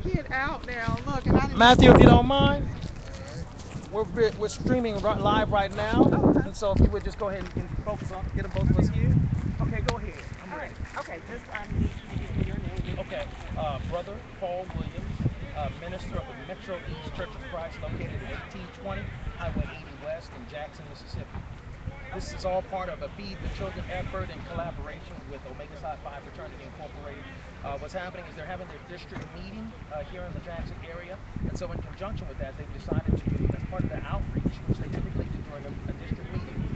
Get out now. Look, and I didn't even Matthew, know if you that. don't mind, we're streaming live right now, Oh, okay. and so if you would just go ahead and focus on getting both of us here. Okay, go ahead. I'm All right. ready. Okay, just need you to give me your name. Okay, Brother Paul Williams, minister of the Metro East Church of Christ, located at 1820 Highway 80 West in Jackson, Mississippi. This is all part of a Feed the Children effort in collaboration with Omega Psi Phi Fraternity Incorporated. What's happening is they're having their district meeting here in the Jackson area, and so in conjunction with that, they've decided to do, as part of their outreach, which they typically do during a district meeting,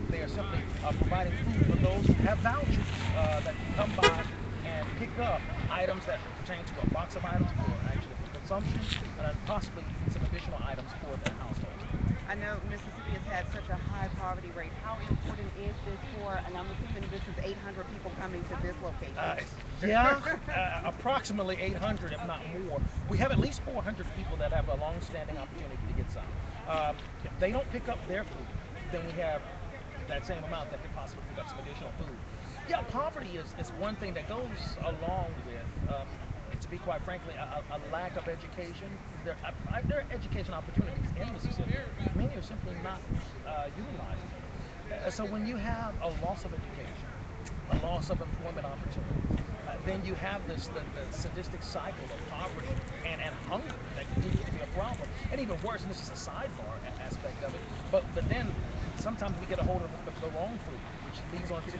they are simply providing food for those who have vouchers that can come by and pick up items that pertain to a box of items for actually for consumption, and then possibly even some additional items for their households. I know Mississippi has had such a high poverty rate. How important is this for, and I'm assuming this is 800 people coming to this location. Uh, yeah, approximately 800, if not more. We have at least 400 people that have a long-standing opportunity to get some. If they don't pick up their food, then we have that same amount that could possibly pick up some additional food. Yeah, poverty is one thing that goes along with, to be quite frankly, a lack of education. There are education opportunities in Mississippi. Many are simply not utilizing them. So when you have a loss of education, a loss of employment opportunities, then you have the sadistic cycle of poverty and hunger that continues to be a problem. And even worse, and this is a sidebar aspect of it, but then sometimes we get a hold of the wrong food, which leads on to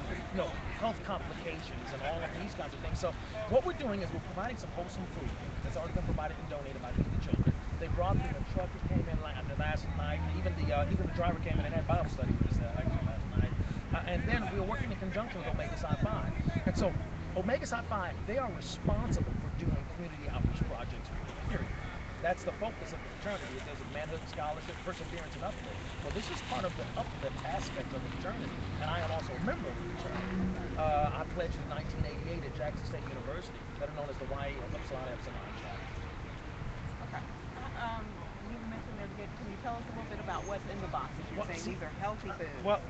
health complications and all of these kinds of things. So what we're doing is we're providing some wholesome food that's already been provided and donated by Feed the Children. They brought in a truck that came in last night. Even the driver came in and had Bible study with us actually last night. And then we're working in conjunction with Omega Psi Phi. And so Omega Psi Phi, they are responsible for doing community outreach projects, period. That's the focus of the fraternity. There's a manhood, scholarship, perseverance, and uplift. Well, this is part of the uplift aspect of the fraternity, and I am also a member of the fraternity. I pledged in 1988 at Jackson State University, better known as the YA Upsilon Epsilon chapter. Okay. You mentioned there's good. Can you tell us a little bit about what's in the boxes? You're Well, saying see, these are healthy foods. well,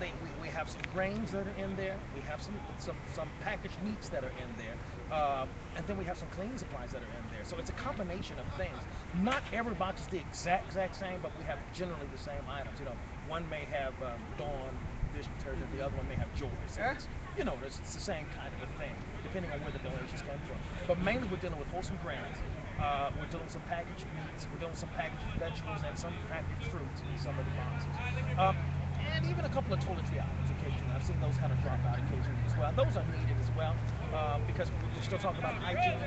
we have some grains that are in there. We have some packaged meats that are in there, and then we have some cleaning supplies that are in there. So it's a combination of things. Not every box is the exact same, but we have generally the same items. One may have Dawn dish detergent, the other one may have Joy. So it's the same kind of a thing, depending on where the donations come from. But mainly we're dealing with wholesome grains. We're dealing with some packaged meats. We're dealing with some packaged vegetables and some packaged fruits in some of the boxes. Um, and even a couple of toiletry items occasionally. I've seen those kind of drop out occasionally as well. And those are needed as well because we're still talking about hygiene.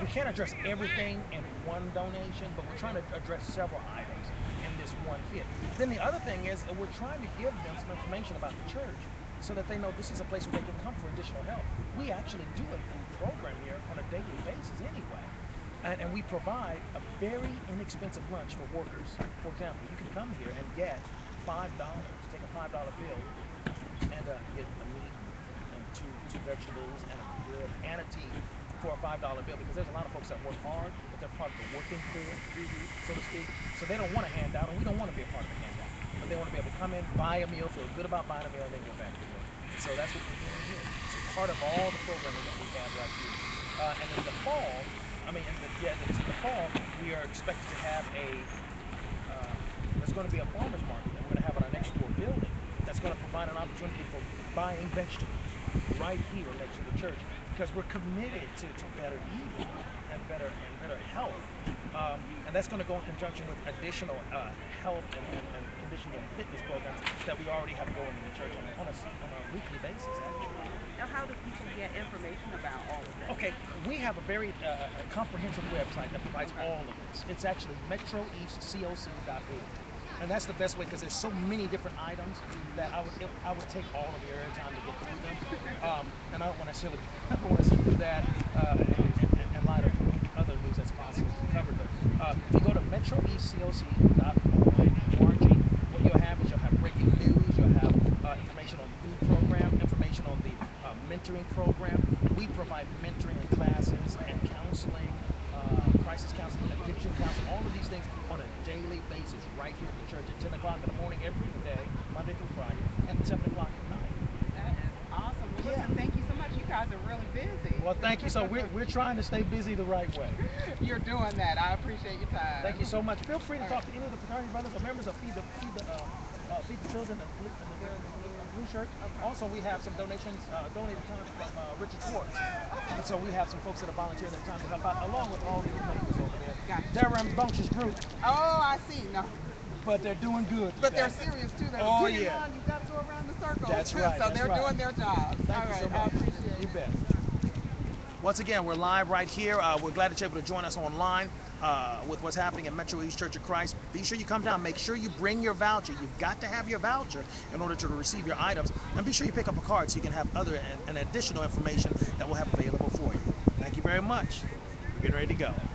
We can't address everything in one donation, but we're trying to address several items in this one hit. Then the other thing is we're trying to give them some information about the church so that they know this is a place where they can come for additional help. We actually do a food program here on a daily basis anyway. And we provide a very inexpensive lunch for workers. For example, you can come here and get $5, take a $5 bill, and get a meat and two vegetables and a bread and a tea for a $5 bill because there's a lot of folks that work hard, but they're part of the working poor, so to speak. So they don't want a handout, and we don't want to be a part of the handout. But they want to be able to come in, buy a meal, feel good about buying a meal, and then go back to work. So that's what we're doing here. It's part of all the programming that we have right here. And in the fall, in the fall, we are expected to have there's going to be a farmer's market that we're going to have in our next door building that's going to provide an opportunity for buying vegetables right here next to the church because we're committed to better eating and better health. And that's going to go in conjunction with additional health and conditioning and fitness programs that we already have going in the church on a weekly basis, actually. Now, how do people get information about all of this? Okay, we have a very comprehensive website that provides Okay. all of this. It's actually metroeastcoc.org. And that's the best way because there's so many different items that I would take all of your airtime to get through them. And I don't want to necessarily I don't want to do that in light of other news that's possible to be covered. But if you go to metroeastcoc.org, what you'll have is you'll have breaking news, you'll have information on the food program, information on the mentoring program. We provide mentoring and classes and counseling, crisis counseling, addiction counseling, all of these things on a daily basis right here at the church at 10 o'clock in the morning every day, Monday through Friday, and 7 o'clock at night. That is awesome. Well, Yeah. listen, thank you so much. You guys are really busy. busy. Well, thank you. So we're trying to stay busy the right way. You're doing that. I appreciate your Thank you time. so much. Feel free to All right. talk to any of the fraternity brothers or members of Feed the Children and blue shirt. Okay. Also, we have some donations, donated time from Richard Schwartz. And Okay. so we have some folks that are volunteering their time to help out, along with all the youth ministers over there. Gotcha. They're a rambunctious group, Oh, I see. No, but they're doing good. You but they're guys. serious too. They're Oh getting yeah, on. You got to go around the circle. that's right. So That's they're right. doing their job. Thank All you so right. I much. appreciate You it. bet. Once again, we're live right here. We're glad that you're able to join us online with what's happening at Metro East Church of Christ. Be sure you come down. Make sure you bring your voucher. You've got to have your voucher in order to receive your items. And be sure you pick up a card so you can have other and additional information that we'll have available for you. Thank you very much. We're getting ready to go.